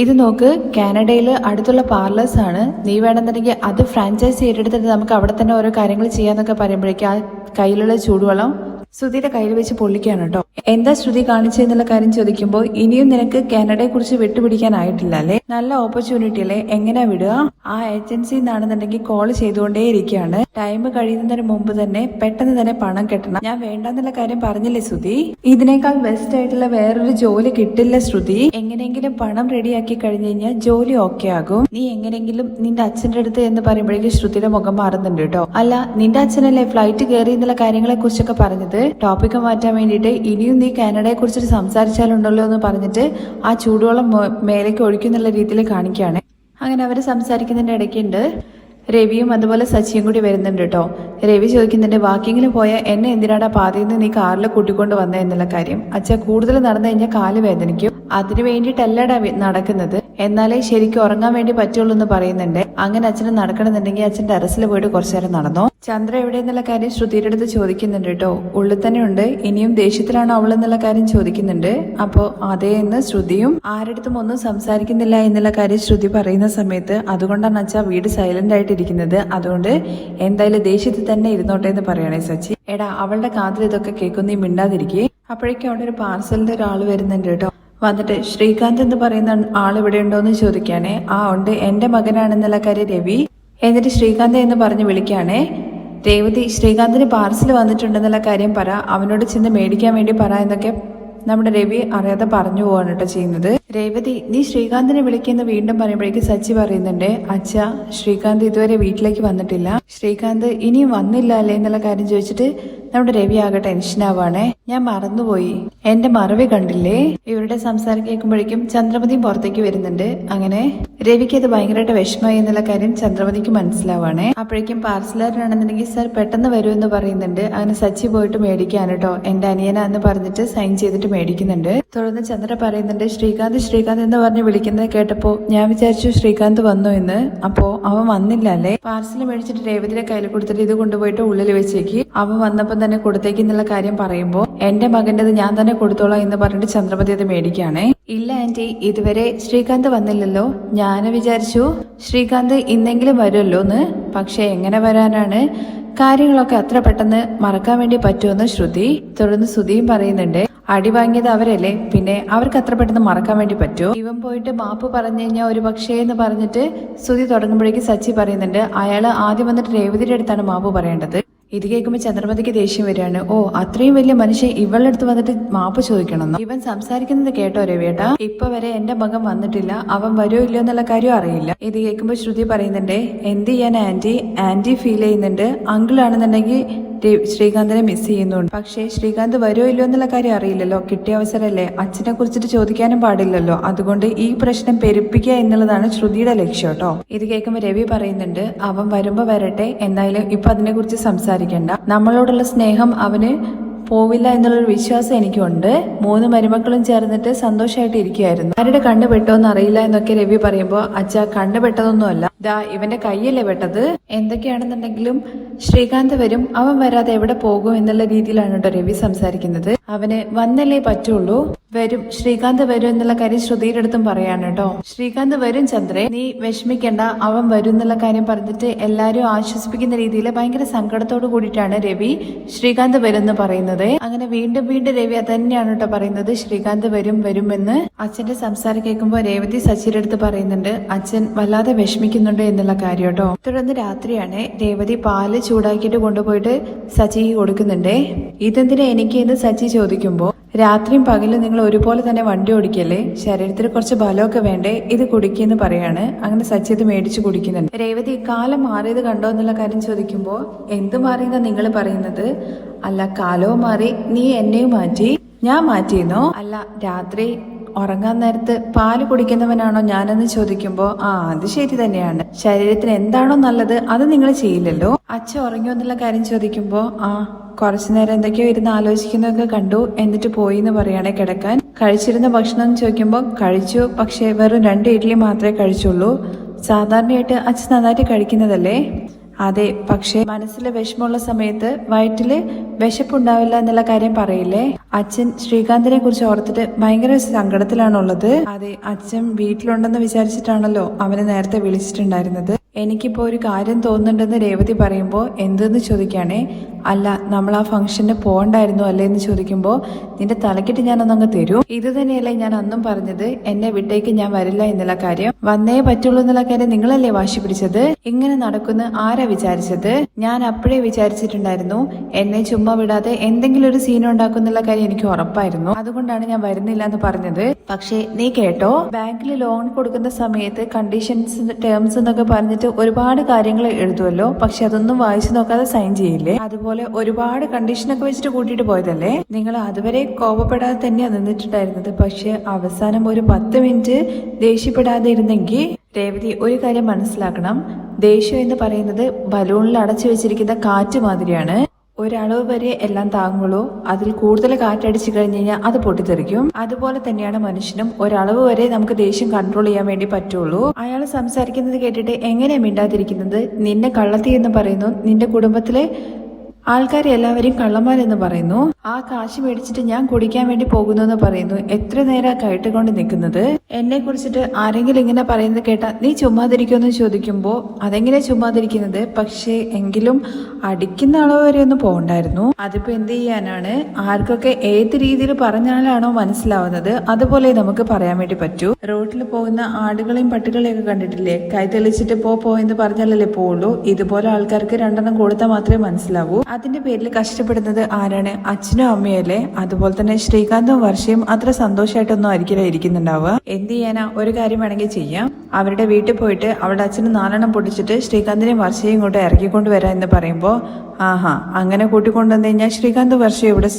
Speaker 1: ഇത് നോക്ക്, കാനഡയിൽ അടുത്തുള്ള പാർലേഴ്സ് ആണ്, നീ വേണമെന്നുണ്ടെങ്കിൽ അത് ഫ്രാഞ്ചൈസി ഏറ്റെടുത്തിട്ട് നമുക്ക് അവിടെ തന്നെ ഓരോ കാര്യങ്ങൾ ചെയ്യാന്നൊക്കെ പറയുമ്പോഴേക്കും ആ കയ്യിലുള്ള ചൂടുവെള്ളം ശ്രുതിയുടെ കയ്യിൽ വെച്ച് പൊള്ളിക്കാണ് കേട്ടോ. എന്താ ശ്രുതി കാണിച്ചെന്നുള്ള കാര്യം ചോദിക്കുമ്പോൾ, ഇനിയും നിനക്ക് കാനഡയെ കുറിച്ച് വിട്ടുപിടിക്കാനായിട്ടില്ല അല്ലേ, നല്ല ഓപ്പർച്യൂണിറ്റി അല്ലേ, എങ്ങനെയാ വിടുക? ആ ഏജൻസി എന്നാണെന്നുണ്ടെങ്കിൽ കോൾ ചെയ്തുകൊണ്ടേ ഇരിക്കുകയാണ്, ടൈം കഴിയുന്നതിന് മുമ്പ് തന്നെ പെട്ടെന്ന് തന്നെ പണം കെട്ടണം. ഞാൻ വേണ്ടെന്നുള്ള കാര്യം പറഞ്ഞില്ലേ ശ്രുതി, ഇതിനേക്കാൾ ബെസ്റ്റ് ആയിട്ടുള്ള വേറൊരു ജോലി കിട്ടില്ല ശ്രുതി, എങ്ങനെയെങ്കിലും പണം റെഡിയാക്കി കഴിഞ്ഞു കഴിഞ്ഞാൽ ജോലി ഓക്കെ ആകും, നീ എങ്ങനെയെങ്കിലും നിന്റെ അച്ഛന്റെ അടുത്ത് എന്ന് പറയുമ്പോഴേക്കും ശ്രുതിയുടെ മുഖം മാറുന്നുണ്ട് കേട്ടോ. അല്ല, നിന്റെ അച്ഛനല്ലേ ഫ്ലൈറ്റ് കയറി എന്നുള്ള കാര്യങ്ങളെ കുറിച്ചൊക്കെ പറഞ്ഞത്, ടോപ്പിക്ക് മാറ്റാൻ വേണ്ടിയിട്ട് ഇനിയും നീ കാനഡയെ കുറിച്ചിട്ട് സംസാരിച്ചാലുണ്ടല്ലോ എന്ന് പറഞ്ഞിട്ട് ആ ചൂടുവെള്ളം മേലേക്ക് ഒഴിക്കുന്നുള്ള രീതിയിൽ കാണിക്കുകയാണ്. അങ്ങനെ അവർ സംസാരിക്കുന്നതിന്റെ ഇടയ്ക്കുണ്ട് രവിയും അതുപോലെ സച്ചിയും കൂടി വരുന്നുണ്ട് കേട്ടോ. രവി ചോദിക്കുന്നുണ്ട്, വാക്കിങ്ങിന് പോയ എന്നെ എന്തിനാടാ പാതയിൽ നിന്ന് നീ കാറിൽ കൂട്ടിക്കൊണ്ട് വന്നേ എന്നുള്ള കാര്യം. അച്ഛാ, കൂടുതൽ നടന്നു കഴിഞ്ഞാൽ കാല് വേദനിക്കും, അതിനു വേണ്ടിയിട്ടല്ലടാ നടക്കുന്നത്, എന്നാലേ ശരിക്കും ഉറങ്ങാൻ വേണ്ടി പറ്റുള്ളൂ എന്ന് പറയുന്നുണ്ട്. അങ്ങനെ അച്ഛന് നടക്കണമെന്നുണ്ടെങ്കിൽ അച്ഛൻ ടെറസിൽ പോയിട്ട് കുറച്ചു നേരം നടന്നോ. ചന്ദ്ര എവിടെയെന്നുള്ള കാര്യം ശ്രുതിയുടെ അടുത്ത് ചോദിക്കുന്നുണ്ട് കേട്ടോ. ഉള്ളിൽ തന്നെ ഉണ്ട്, ഇനിയും ദേഷ്യത്തിലാണോ അവളെന്നുള്ള കാര്യം ചോദിക്കുന്നുണ്ട്. അപ്പോ അതേ എന്ന് ശ്രുതിയും ആരടുത്തും ഒന്നും സംസാരിക്കുന്നില്ല എന്നുള്ള കാര്യം ശ്രുതി പറയുന്ന സമയത്ത്, അതുകൊണ്ടാണ് അച്ഛാ വീട് സൈലന്റ് ആയിട്ടിരിക്കുന്നത്, അതുകൊണ്ട് എന്തായാലും ദേഷ്യത്തിൽ തന്നെ ഇരുന്നോട്ടെ എന്ന് പറയണേ സച്ചി. എടാ, അവളുടെ കാതിൽ ഇതൊക്കെ കേൾക്കും, നീ മിണ്ടാതിരിക്കേ. അപ്പോഴേക്കും അവിടെ ഒരു പാർസലിന്റെ ഒരാൾ വരുന്നുണ്ട് കേട്ടോ. വന്നിട്ട് ശ്രീകാന്ത് എന്ന് പറയുന്ന ആൾ ഇവിടെ ഉണ്ടോ എന്ന് ചോദിക്കാണേ. ഉണ്ട്, എന്റെ മകനാണെന്നുള്ള കാര്യം രവി. എന്നിട്ട് ശ്രീകാന്ത് എന്ന് പറഞ്ഞ് വിളിക്കാണേ. രേവതി, ശ്രീകാന്തിന് പാർസൽ വന്നിട്ടുണ്ടെന്നുള്ള കാര്യം പറ, അവനോട് ചെന്ന് മേടിക്കാൻ വേണ്ടി പറ എന്നൊക്കെ നമ്മുടെ രവി അറിയാതെ പറഞ്ഞു പോവാണ് കേട്ടോ ചെയ്യുന്നത്. രേവതി, നീ ശ്രീകാന്തിനെ വിളിക്കുന്ന വീണ്ടും പറയുമ്പോഴേക്ക് സച്ചി പറയുന്നുണ്ട്, അച്ഛാ, ശ്രീകാന്ത് ഇതുവരെ വീട്ടിലേക്ക് വന്നിട്ടില്ല, ശ്രീകാന്ത് ഇനിയും വന്നില്ല അല്ലേ എന്നുള്ള കാര്യം ചോദിച്ചിട്ട് നമ്മുടെ രവി ആകെ ടെൻഷനാവാണേ. ഞാൻ മറന്നുപോയി, എന്റെ മറവി കണ്ടില്ലേ. ഇവരുടെ സംസാരം കേൾക്കുമ്പോഴേക്കും ചന്ദ്രമതിയും പുറത്തേക്ക് വരുന്നുണ്ട്. അങ്ങനെ രവിക്ക് അത് ഭയങ്കരമായിട്ട് വിഷമമായി എന്നുള്ള കാര്യം ചന്ദ്രമതിക്ക് മനസ്സിലാവാണേ. അപ്പോഴേക്കും പാർസലറിനാണെന്നുണ്ടെങ്കിൽ സർ പെട്ടെന്ന് വരുമെന്ന് പറയുന്നുണ്ട്. അങ്ങനെ സച്ചി പോയിട്ട് മേടിക്കാൻ കേട്ടോ, എന്റെ അനിയനാന്ന് പറഞ്ഞിട്ട് സൈൻ ചെയ്തിട്ട് മേടിക്കുന്നുണ്ട്. തുടർന്ന് ചന്ദ്ര പറയുന്നുണ്ട്, ശ്രീകാന്ത് ശ്രീകാന്ത് എന്ന് പറഞ്ഞ് വിളിക്കുന്നത് കേട്ടപ്പോ ഞാൻ വിചാരിച്ചു ശ്രീകാന്ത് വന്നു എന്ന്, അപ്പോ അവൻ വന്നില്ല അല്ലേ. പാർസൽ മേടിച്ചിട്ട് രേവതിയുടെ കയ്യിൽ കൊടുത്തിട്ട് ഇത് കൊണ്ടുപോയിട്ട് ഉള്ളിൽ വെച്ചേക്ക്, അവൻ വന്നപ്പോ തന്നെ കൊടുത്തേക്ക് എന്നുള്ള കാര്യം പറയുമ്പോ, എന്റെ മകന്റേത് ഞാൻ തന്നെ കൊടുത്തോളാം എന്ന് പറഞ്ഞിട്ട് ചന്ദ്രമതി അത് മേടിക്കുകയാണേ. ഇല്ല ആന്റി, ഇതുവരെ ശ്രീകാന്ത് വന്നില്ലല്ലോ, ഞാൻ വിചാരിച്ചു ശ്രീകാന്ത് ഇന്നെങ്കിലും വരുമല്ലോ എന്ന്. പക്ഷെ എങ്ങനെ വരാനാണ്, കാര്യങ്ങളൊക്കെ അത്ര പെട്ടെന്ന് മറക്കാൻ വേണ്ടി പറ്റുമെന്ന് ശ്രുതി. തുടർന്ന് ശ്രുതിയും പറയുന്നുണ്ട്, അടി വാങ്ങിയത് അവരല്ലേ, പിന്നെ അവർക്ക് അത്ര പെട്ടെന്ന് മറക്കാൻ വേണ്ടി പറ്റുമോ. ഇവൻ പോയിട്ട് മാപ്പ് പറഞ്ഞു കഴിഞ്ഞാൽ ഒരു പക്ഷേ എന്ന് പറഞ്ഞിട്ട് ശ്രുതി തുടങ്ങുമ്പോഴേക്ക് സച്ചി പറയുന്നുണ്ട്, അയാള് ആദ്യം വന്നിട്ട് രേവതിയുടെ അടുത്താണ് മാപ്പ് പറയേണ്ടത്. ഇത് കേൾക്കുമ്പോൾ ചന്ദ്രമതിക്ക് ദേഷ്യം വരികയാണ്. അത്രയും വലിയ മനുഷ്യൻ ഇവളുടെ അടുത്ത് വന്നിട്ട് മാപ്പ് ചോദിക്കണം. ഇവൻ സംസാരിക്കുന്നത് കേട്ടോ രവിയേട്ടാ, ഇപ്പൊ വരെ എന്റെ മകൻ വന്നിട്ടില്ല, അവൻ വരുമോ ഇല്ലയോ എന്നുള്ള കാര്യം അറിയില്ല. ഇത് കേൾക്കുമ്പോൾ ശ്രുതി പറയുന്നുണ്ട്, എന്ത് ചെയ്യാൻ ആന്റി ഫീൽ ചെയ്യുന്നുണ്ട്, അങ്കിൾ ആണെന്നുണ്ടെങ്കിൽ ശ്രീകാന്തിനെ മിസ് ചെയ്യുന്നുണ്ട്, പക്ഷേ ശ്രീകാന്ത് വരുമോ ഇല്ലയോ എന്നുള്ള കാര്യം അറിയില്ലല്ലോ, കിട്ടിയ അവസരമല്ലേ, അച്ഛനെ കുറിച്ചിട്ട് ചോദിക്കാനും പാടില്ലല്ലോ, അതുകൊണ്ട് ഈ പ്രശ്നം പെരുപ്പിക്കുക എന്നുള്ളതാണ് ശ്രുതിയുടെ ലക്ഷ്യം കേട്ടോ. ഇത് കേൾക്കുമ്പോൾ രവി പറയുന്നുണ്ട്, അവൻ വരുമ്പോ വരട്ടെ, എന്തായാലും ഇപ്പൊ അതിനെ കുറിച്ച് സംസാരിക്കണ്ട, നമ്മളോടുള്ള സ്നേഹം അവന് പോവില്ല എന്നുള്ളൊരു വിശ്വാസം എനിക്കുണ്ട്. 3 മരുമക്കളും ചേർന്നിട്ട് സന്തോഷമായിട്ട് ഇരിക്കുകയായിരുന്നു, ആരുടെ കണ്ണു പെട്ടോന്ന് അറിയില്ല എന്നൊക്കെ രവി പറയുമ്പോ, അച്ഛാ കണ്ണു പെട്ടതൊന്നുമല്ല, ദാ ഇവന്റെ കയ്യല്ലേ വെട്ടത്. എന്തൊക്കെയാണെന്നുണ്ടെങ്കിലും ശ്രീകാന്ത് വരും, അവൻ വരാതെ എവിടെ പോകും എന്നുള്ള രീതിയിലാണ് കേട്ടോ രവി സംസാരിക്കുന്നത്. അവന് വന്നല്ലേ പറ്റുള്ളൂ, വരും, ശ്രീകാന്ത് വരും എന്നുള്ള കാര്യം ശ്രുതിയുടെ അടുത്തും പറയാണ് കേട്ടോ. ശ്രീകാന്ത് വരും ചന്ദ്രേ, നീ വിഷമിക്കണ്ട, അവൻ വരും എന്നുള്ള കാര്യം പറഞ്ഞിട്ട് എല്ലാരും ആശ്വസിപ്പിക്കുന്ന രീതിയിൽ ഭയങ്കര സങ്കടത്തോട് കൂടിയിട്ടാണ് രവി ശ്രീകാന്ത് വരും എന്ന് പറയുന്നത്. അങ്ങനെ വീണ്ടും വീണ്ടും രവി അതന്നെയാണ് കേട്ടോ പറയുന്നത്, ശ്രീകാന്ത് വരും വരുമെന്ന്. അച്ഛന്റെ സംസാരം കേൾക്കുമ്പോൾ രേവതി സച്ചിയുടെ അടുത്ത് പറയുന്നുണ്ട് അച്ഛൻ വല്ലാതെ വിഷമിക്കുന്നുണ്ട് എന്നുള്ള കാര്യം കേട്ടോ. തുടർന്ന് രാത്രിയാണ് രേവതി പാല് ചൂടാക്കിയിട്ട് കൊണ്ടുപോയിട്ട് സച്ചിക്ക് കൊടുക്കുന്നുണ്ടേ. ഇതെന്തിനാ എനിക്ക് എന്ന് സച്ചി ചോദിക്കുമ്പോ, രാത്രിയും പകലും നിങ്ങൾ ഒരുപോലെ തന്നെ വണ്ടി ഓടിക്കല്ലേ, ശരീരത്തിൽ കുറച്ച് ബലമൊക്കെ വേണ്ടേ, ഇത് കുടിക്കെന്ന് പറയാണ്. അങ്ങനെ സച്ചി ഇത് മേടിച്ചു കുടിക്കുന്നുണ്ട്. രേവതി കാലം മാറിയത് കണ്ടോ എന്നുള്ള കാര്യം ചോദിക്കുമ്പോ, എന്ത് മാറിയെന്നാ നിങ്ങൾ പറയുന്നത്? അല്ല, കാലവും മാറി, നീ എന്നെയും മാറ്റി. ഞാൻ മാറ്റിയെന്നോ? അല്ല, രാത്രി ഉറങ്ങാൻ നേരത്ത് പാല് കുടിക്കുന്നവനാണോ ഞാനെന്ന് ചോദിക്കുമ്പോ, അത് ശരി തന്നെയാണ്, ശരീരത്തിന് എന്താണോ നല്ലത് അത് നിങ്ങൾ ചെയ്യില്ലല്ലോ. അച്ഛൻ ഉറങ്ങിയോ എന്നുള്ള കാര്യം ചോദിക്കുമ്പോ, കുറച്ചു നേരം എന്തൊക്കെയോ ഇരുന്ന് ആലോചിക്കുന്നതൊക്കെ കണ്ടു, എന്നിട്ട് പോയി എന്ന് പറയുകയാണെ കിടക്കാൻ. കഴിച്ചിരുന്ന ഭക്ഷണം എന്ന് ചോദിക്കുമ്പോൾ കഴിച്ചു, പക്ഷെ വെറും 2 ഇഡ്ഡലി മാത്രമേ കഴിച്ചുള്ളൂ. സാധാരണയായിട്ട് അച്ഛൻ നന്നായിട്ട് കഴിക്കുന്നതല്ലേ? അതെ, പക്ഷെ മനസ്സിലെ വിഷമമുള്ള സമയത്ത് വയറ്റില് വിശപ്പുണ്ടാവില്ല എന്നുള്ള കാര്യം പറയില്ലേ? അച്ഛൻ ശ്രീകാന്തിനെ കുറിച്ച് ഓർത്തിട്ട് ഭയങ്കര സങ്കടത്തിലാണുള്ളത്. അതെ, അച്ഛൻ വീട്ടിലുണ്ടെന്ന് വിചാരിച്ചിട്ടാണല്ലോ അവനെ നേരത്തെ വിളിച്ചിട്ടുണ്ടായിരുന്നത്. എനിക്കിപ്പോ ഒരു കാര്യം തോന്നുന്നുണ്ടെന്ന് രേവതി പറയുമ്പോ എന്തെന്ന് ചോദിക്കുകയാണേ. അല്ല, നമ്മൾ ആ ഫംഗ്ഷന് പോകണ്ടായിരുന്നു അല്ലേ എന്ന് ചോദിക്കുമ്പോ, നിന്റെ തലക്കിട്ട് ഞാനൊന്നങ്ങ് തരൂ. ഇത് തന്നെയല്ലേ ഞാൻ അന്നും പറഞ്ഞത്, എന്നെ വിട്ടേക്ക് ഞാൻ വരില്ല എന്നുള്ള കാര്യം. വന്നേ പറ്റുള്ളൂ എന്നുള്ള കാര്യം നിങ്ങളല്ലേ വാശി പിടിച്ചത്. ഇങ്ങനെ നടക്കുന്ന ആരാ വിചാരിച്ചത്? ഞാൻ അപ്പോഴേ വിചാരിച്ചിട്ടുണ്ടായിരുന്നു, എന്നെ ചുമ്മാ വിടാതെ എന്തെങ്കിലും ഒരു സീൻ ഉണ്ടാക്കും എന്നുള്ള കാര്യം എനിക്ക് ഉറപ്പായിരുന്നു. അതുകൊണ്ടാണ് ഞാൻ വരുന്നില്ല എന്ന് പറഞ്ഞത്. പക്ഷേ നീ കേട്ടോ, ബാങ്കിൽ ലോൺ കൊടുക്കുന്ന സമയത്ത് കണ്ടീഷൻസ് ടേംസ് എന്നൊക്കെ പറഞ്ഞിട്ട് ഒരുപാട് കാര്യങ്ങൾ എഴുതുമല്ലോ, പക്ഷെ അതൊന്നും വായിച്ചു നോക്കാതെ സൈൻ ചെയ്യില്ലേ? അതുപോലെ ഒരുപാട് കണ്ടീഷനൊക്കെ വെച്ചിട്ട് കൂട്ടിയിട്ട് പോയതല്ലേ. നിങ്ങൾ അതുവരെ കോപപ്പെടാതെ തന്നെയാണ് നിന്നിട്ടുണ്ടായിരുന്നത്. പക്ഷെ അവസാനം ഒരു 10 മിനിറ്റ് ദേഷ്യപ്പെടാതെ ഇരുന്നെങ്കിൽ രേവതി ഒരു കാര്യം മനസ്സിലാക്കണം, ദേഷ്യം എന്ന് പറയുന്നത് ബലൂണിൽ അടച്ചു വെച്ചിരിക്കുന്ന കാറ്റ് മാതിരിയാണ്. ഒരളവ് വരെ എല്ലാം താങ്ങുള്ളൂ, അതിൽ കൂടുതൽ കാറ്റടിച്ചു കഴിഞ്ഞു കഴിഞ്ഞാൽ അത് പൊട്ടിത്തെറിക്കും. അതുപോലെ തന്നെയാണ് മനുഷ്യനും, ഒരളവ് വരെ നമുക്ക് ദേഷ്യം കൺട്രോൾ ചെയ്യാൻ വേണ്ടി പറ്റുള്ളൂ. അയാൾ സംസാരിക്കുന്നത് കേട്ടിട്ട് എങ്ങനെയാ മിണ്ടാതിരിക്കുന്നത്? നിന്നെ കള്ളത്തി എന്ന് പറയുന്നു, നിന്റെ കുടുംബത്തിലെ ആൾക്കാരെ എല്ലാവരെയും കള്ളന്മാരെന്ന് പറയുന്നു, ആ കാശ് മേടിച്ചിട്ട് ഞാൻ കുടിക്കാൻ വേണ്ടി പോകുന്നു എന്ന് പറയുന്നു. എത്ര നേരം കയറ്റുകൊണ്ട് നിൽക്കുന്നത്? എന്നെ കുറിച്ചിട്ട് ആരെങ്കിലും ഇങ്ങനെ പറയുന്നത് കേട്ടാ നീ ചുമ്മാതിരിക്കുമെന്ന് ചോദിക്കുമ്പോ, അതെങ്ങനെ ചുമ്മാതിരിക്കുന്നത്? പക്ഷേ എങ്കിലും അടിക്കുന്ന അളവ് വരെ ഒന്നും പോകണ്ടായിരുന്നു. അതിപ്പോ എന്ത് ചെയ്യാനാണ്? ആർക്കൊക്കെ ഏത് രീതിയിൽ പറഞ്ഞാലാണോ മനസ്സിലാവുന്നത് അതുപോലെ നമുക്ക് പറയാൻ വേണ്ടി പറ്റൂ. റോഡിൽ പോകുന്ന ആടുകളെയും പട്ടികളെയും ഒക്കെ കണ്ടിട്ടില്ലേ? കൈ തെളിച്ചിട്ട് പോ എന്ന് പറഞ്ഞാലല്ലേ പോവുള്ളൂ. ഇതുപോലെ ആൾക്കാർക്ക് 2 കൊടുത്താൽ മാത്രമേ മനസ്സിലാവൂ. അതിന്റെ പേരിൽ കഷ്ടപ്പെടുന്നത് ആരാണ്? അച്ഛനും അമ്മയല്ലേ? അതുപോലെ തന്നെ ശ്രീകാന്തും വർഷയും അത്ര സന്തോഷമായിട്ടൊന്നും ആയിരിക്കില്ല ഇരിക്കുന്നുണ്ടാവുക. എന്ത് ചെയ്യാനാ? ഒരു കാര്യം വേണമെങ്കിൽ ചെയ്യാം, അവരുടെ വീട്ടിൽ പോയിട്ട് അവളുടെ അച്ഛന് 4 പൊട്ടിച്ചിട്ട് ശ്രീകാന്തിനെയും വർഷയും ഇങ്ങോട്ട് ഇറക്കിക്കൊണ്ട് വരാം എന്ന് പറയുമ്പോ, അങ്ങനെ കൂട്ടിക്കൊണ്ടുവന്നു കഴിഞ്ഞാൽ ശ്രീകാന്ത് വർഷം ഇവിടെ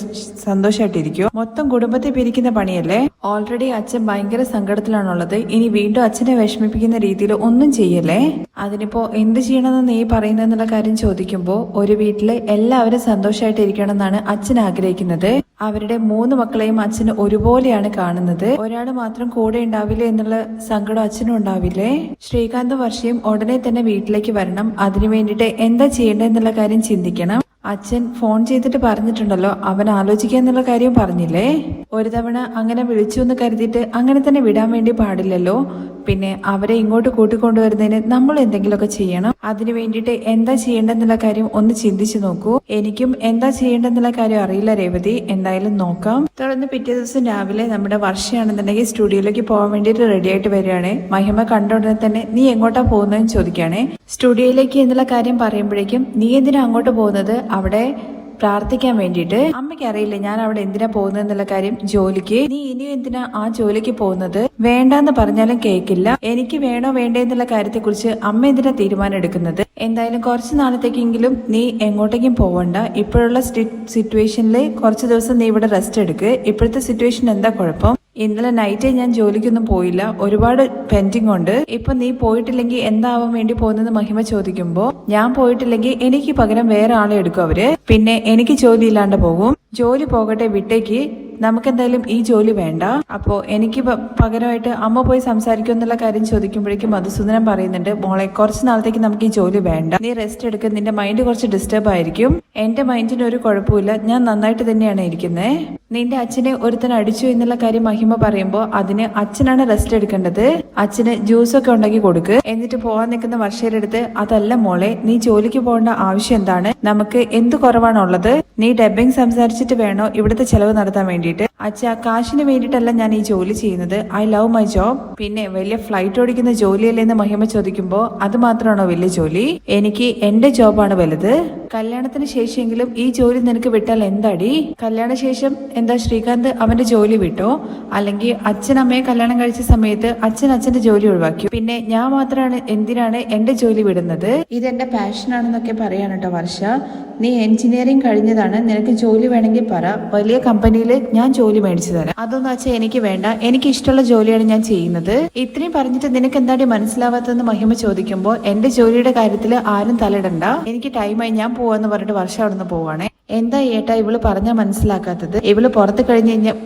Speaker 1: സന്തോഷമായിട്ടിരിക്കും. മൊത്തം കുടുംബത്തെ പിരിക്കുന്ന പണിയല്ലേ? ഓൾറെഡി അച്ഛൻ ഭയങ്കര സങ്കടത്തിലാണുള്ളത്, ഇനി വീണ്ടും അച്ഛനെ വിഷമിപ്പിക്കുന്ന രീതിയിൽ ഒന്നും ചെയ്യല്ലേ. അതിനിപ്പോ എന്ത് ചെയ്യണമെന്ന് നീ പറയുന്നെന്നുള്ള കാര്യം ചോദിക്കുമ്പോ, ഒരു വീട്ടില് എല്ലാവരും സന്തോഷമായിട്ടിരിക്കണം എന്നാണ് അച്ഛൻ ആഗ്രഹിക്കുന്നത്. അവരുടെ 3 മക്കളെയും അച്ഛന് ഒരുപോലെയാണ് കാണുന്നത്. ഒരാൾ മാത്രം കൂടെ ഉണ്ടാവില്ലേ എന്നുള്ള സങ്കടം അച്ഛനും ഉണ്ടാവില്ലേ? ശ്രീകാന്ത് വർഷയും ഉടനെ തന്നെ വീട്ടിലേക്ക് വരണം. അതിനു വേണ്ടിയിട്ട് എന്താ ചെയ്യേണ്ടതെന്നുള്ള കാര്യം ചിന്തിക്കണം. അച്ഛൻ ഫോൺ ചെയ്തിട്ട് പറഞ്ഞിട്ടുണ്ടല്ലോ, അവൻ ആലോചിക്കുക എന്നുള്ള കാര്യം പറഞ്ഞില്ലേ? ഒരു തവണ അങ്ങനെ വിളിച്ചു എന്ന് കരുതിയിട്ട് അങ്ങനെ തന്നെ വിടാൻ വേണ്ടി പാടില്ലല്ലോ. പിന്നെ അവരെ ഇങ്ങോട്ട് കൂട്ടിക്കൊണ്ടുവരുന്നതിന് നമ്മൾ എന്തെങ്കിലുമൊക്കെ ചെയ്യണം. അതിനു വേണ്ടിയിട്ട് എന്താ ചെയ്യേണ്ടെന്നുള്ള കാര്യം ഒന്ന് ചിന്തിച്ചു നോക്കൂ. എനിക്കും എന്താ ചെയ്യേണ്ടെന്നുള്ള കാര്യം അറിയില്ല രേവതി, എന്തായാലും നോക്കാം. തുടർന്ന് പിറ്റേ ദിവസം രാവിലെ നമ്മുടെ വർഷയാണെന്നുണ്ടെങ്കിൽ സ്റ്റുഡിയോയിലേക്ക് പോകാൻ വേണ്ടിയിട്ട് റെഡി ആയിട്ട് വരികയാണ്. മഹിമ കണ്ട ഉടനെ തന്നെ നീ എങ്ങോട്ടാ പോകുന്നതെന്ന് ചോദിക്കുകയാണെ. സ്റ്റുഡിയോയിലേക്ക് എന്നുള്ള കാര്യം പറയുമ്പോഴേക്കും, നീ എന്തിനാ അങ്ങോട്ട് പോകുന്നത്? അവിടെ പ്രാർത്ഥിക്കാൻ വേണ്ടിയിട്ട്. അമ്മയ്ക്ക് അറിയില്ല ഞാൻ അവിടെ എന്തിനാ പോകുന്നത് എന്നുള്ള കാര്യം. ജോലിക്ക്. നീ ഇനിയും എന്തിനാ ആ ജോലിക്ക് പോകുന്നത്? വേണ്ടാന്ന് പറഞ്ഞാലും കേൾക്കില്ല. എനിക്ക് വേണോ വേണ്ടേ എന്നുള്ള കാര്യത്തെ കുറിച്ച് അമ്മ എന്തിനാ തീരുമാനം എടുക്കുന്നത്? എന്തായാലും കുറച്ച് നാളത്തേക്കെങ്കിലും നീ എങ്ങോട്ടേക്കും പോവണ്ട. ഇപ്പോഴുള്ള സിറ്റുവേഷനിൽ കുറച്ച് ദിവസം നീ ഇവിടെ റെസ്റ്റ് എടുക്ക്. ഇപ്പോഴത്തെ സിറ്റുവേഷൻ എന്താ കുഴപ്പം? ഇന്നലെ നൈറ്റ് ഞാൻ ജോലിക്കൊന്നും പോയില്ല, ഒരുപാട് പെൻഡിങ് ഉണ്ട്. ഇപ്പൊ നീ പോയിട്ടില്ലെങ്കിൽ എന്താവാൻ വേണ്ടി പോകുന്നത് മഹിമ ചോദിക്കുമ്പോ, ഞാൻ പോയിട്ടില്ലെങ്കിൽ എനിക്ക് പകരം വേറെ ആളെ എടുക്കും അവര്, പിന്നെ എനിക്ക് ജോലി ഇല്ലാണ്ട് പോകും. ജോലി പോകട്ടെ, വിട്ടേക്ക്, നമുക്കെന്തായാലും ഈ ജോലി വേണ്ട. അപ്പോ എനിക്ക് പകരമായിട്ട് അമ്മ പോയി സംസാരിക്കും എന്നുള്ള കാര്യം ചോദിക്കുമ്പോഴേക്കും മധുസൂദനൻ പറയുന്നുണ്ട്, മോളെ കുറച്ച് നാളത്തേക്ക് നമുക്ക് ഈ ജോലി വേണ്ട, നീ റെസ്റ്റ് എടുക്കുക, നിന്റെ മൈൻഡ് കുറച്ച് ഡിസ്റ്റർബ് ആയിരിക്കും. എന്റെ മൈൻഡിന് ഒരു കുഴപ്പമില്ല, ഞാൻ നന്നായിട്ട് തന്നെയാണ് ഇരിക്കുന്നത്. നിന്റെ അച്ഛനെ ഒരുത്തൻ അടിച്ചു എന്നുള്ള കാര്യം മഹിമ പറയുമ്പോ അതിന് അച്ഛനാണ് റെസ്റ്റ് എടുക്കേണ്ടത്, അച്ഛന് ജ്യൂസൊക്കെ ഉണ്ടാക്കി കൊടുക്ക്. എന്നിട്ട് പോകാൻ നിൽക്കുന്ന വർഷയുടെ അടുത്ത്, അതല്ല മോളെ, നീ ജോലിക്ക് പോകേണ്ട ആവശ്യം എന്താണ്, നമുക്ക് എന്ത് കുറവാണുള്ളത്, നീ ഡബ്ബിംഗ് സംസാരിച്ചിട്ട് വേണോ ഇവിടുത്തെ ചെലവ് നടത്താൻ വേണ്ടിയിട്ട്. അച്ഛാ, കാശിന് വേണ്ടിയിട്ടല്ല ഞാൻ ഈ ജോലി ചെയ്യുന്നത്, ഐ ലവ് മൈ ജോബ്. പിന്നെ വലിയ ഫ്ലൈറ്റ് ഓടിക്കുന്ന ജോലിയല്ലേന്ന് മഹിമ ചോദിക്കുമ്പോ അത് മാത്രമാണോ വലിയ ജോലി, എനിക്ക് എന്റെ ജോബാണ് വലുത്. കല്യാണത്തിന് ശേഷമെങ്കിലും ഈ ജോലി നിനക്ക് വിട്ടാൽ എന്താടി? കല്യാണശേഷം എന്താ ശ്രീകാന്ത് അവന്റെ ജോലി വിട്ടോ, അല്ലെങ്കിൽ അച്ഛൻ അമ്മയെ കല്യാണം കഴിച്ച സമയത്ത് അച്ഛൻ അച്ഛന്റെ ജോലി ഒഴിവാക്കി, പിന്നെ ഞാൻ മാത്രമാണ് എന്തിനാണ് എന്റെ ജോലി വിടുന്നത്? ഇതെന്റെ പാഷനാണെന്നൊക്കെ പറയാണ് കേട്ടോ വർഷ. നീ എഞ്ചിനീയറിംഗ് കഴിഞ്ഞതാണ്, നിനക്ക് ജോലി വേണമെങ്കിൽ പറ, വലിയ കമ്പനിയിൽ ഞാൻ ജോലി മേടിച്ചു തരാം. അതൊന്നും അച്ഛൻ എനിക്ക് വേണ്ട, എനിക്ക് ഇഷ്ടമുള്ള ജോലിയാണ് ഞാൻ ചെയ്യുന്നത്. ഇത്രയും പറഞ്ഞിട്ട് നിനക്ക് എന്താടി മനസ്സിലാവാത്തതെന്ന് മഹിമ ചോദിക്കുമ്പോ, എന്റെ ജോലിയുടെ കാര്യത്തിൽ ആരും തലയിടണ്ട, എനിക്ക് ടൈമായി, ഞാൻ പോവാന്ന് പറഞ്ഞിട്ട് വർഷം അവിടെ നിന്ന് പോവാണേ. എന്താ ഏട്ടാ ഇവള് പറഞ്ഞാ മനസ്സിലാക്കാത്തത്? ഇവള് പുറത്ത്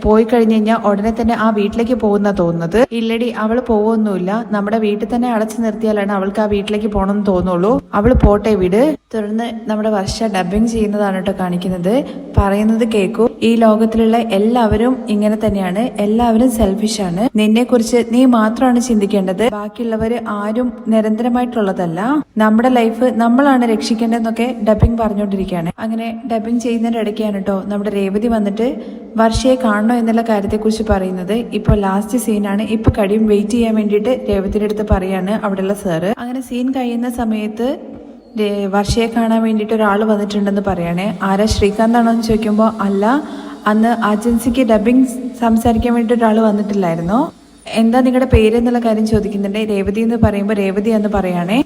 Speaker 1: പോയി കഴിഞ്ഞു കഴിഞ്ഞാൽ ഉടനെ തന്നെ ആ വീട്ടിലേക്ക് പോകുന്ന തോന്നുന്നത്. ഇല്ലടി, അവള് പോവൊന്നുമില്ല, നമ്മുടെ വീട്ടിൽ തന്നെ അടച്ചു നിർത്തിയാലാണ് അവൾക്ക് ആ വീട്ടിലേക്ക് പോകണമെന്ന് തോന്നുള്ളൂ. അവള് പോട്ടെ വിട്. തുടർന്ന് നമ്മുടെ വർഷ ഡബ്ബിംഗ് ചെയ്യുന്നതാണ് കേട്ടോ കാണിക്കുന്നത്. പറയുന്നത് കേൾക്കൂ, ഈ ലോകത്തിലുള്ള എല്ലാവരും ഇങ്ങനെ തന്നെയാണ്, എല്ലാവരും സെൽഫിഷാണ്, നിന്നെ കുറിച്ച് നീ മാത്രമാണ് ചിന്തിക്കേണ്ടത്, ബാക്കിയുള്ളവര് ആരും നിരന്തരമായിട്ടുള്ളതല്ല, നമ്മുടെ ലൈഫ് നമ്മളാണ് രക്ഷിക്കേണ്ടതെന്നൊക്കെ ഡബ്ബിംഗ് പറഞ്ഞുകൊണ്ടിരിക്കുകയാണ്. അങ്ങനെ ഡബ്ബിംഗ് ചെയ്യുന്നതിന്റെ ഇടയ്ക്കാണ് കേട്ടോ നമ്മുടെ രേവതി വന്നിട്ട് വർഷയെ കാണണോ എന്നുള്ള കാര്യത്തെക്കുറിച്ച് പറയുന്നത്. ഇപ്പൊ ലാസ്റ്റ് സീനാണ്. ഇപ്പൊ കടിയും വെയിറ്റ് ചെയ്യാൻ വേണ്ടിയിട്ട് രേവതിയുടെ അടുത്ത് പറയാണ് അവിടെയുള്ള സാറ്. അങ്ങനെ സീൻ കഴിയുന്ന സമയത്ത് വർഷയെ കാണാൻ വേണ്ടിയിട്ട് ഒരാൾ വന്നിട്ടുണ്ടെന്ന് പറയണേ. ആരാ, ശ്രീകാന്താണോ എന്ന് ചോദിക്കുമ്പോൾ അല്ല, അന്ന് ഏജൻസിക്ക് ഡബ്ബിംഗ് സംസാരിക്കാൻ വേണ്ടി ഒരാൾ വന്നിട്ടില്ലായിരുന്നോ, എന്താ നിങ്ങളുടെ പേര് എന്നുള്ള കാര്യം ചോദിക്കുന്നുണ്ട്. രേവതി എന്ന് പറയുമ്പോൾ രേവതി എന്ന് പറയാണേ.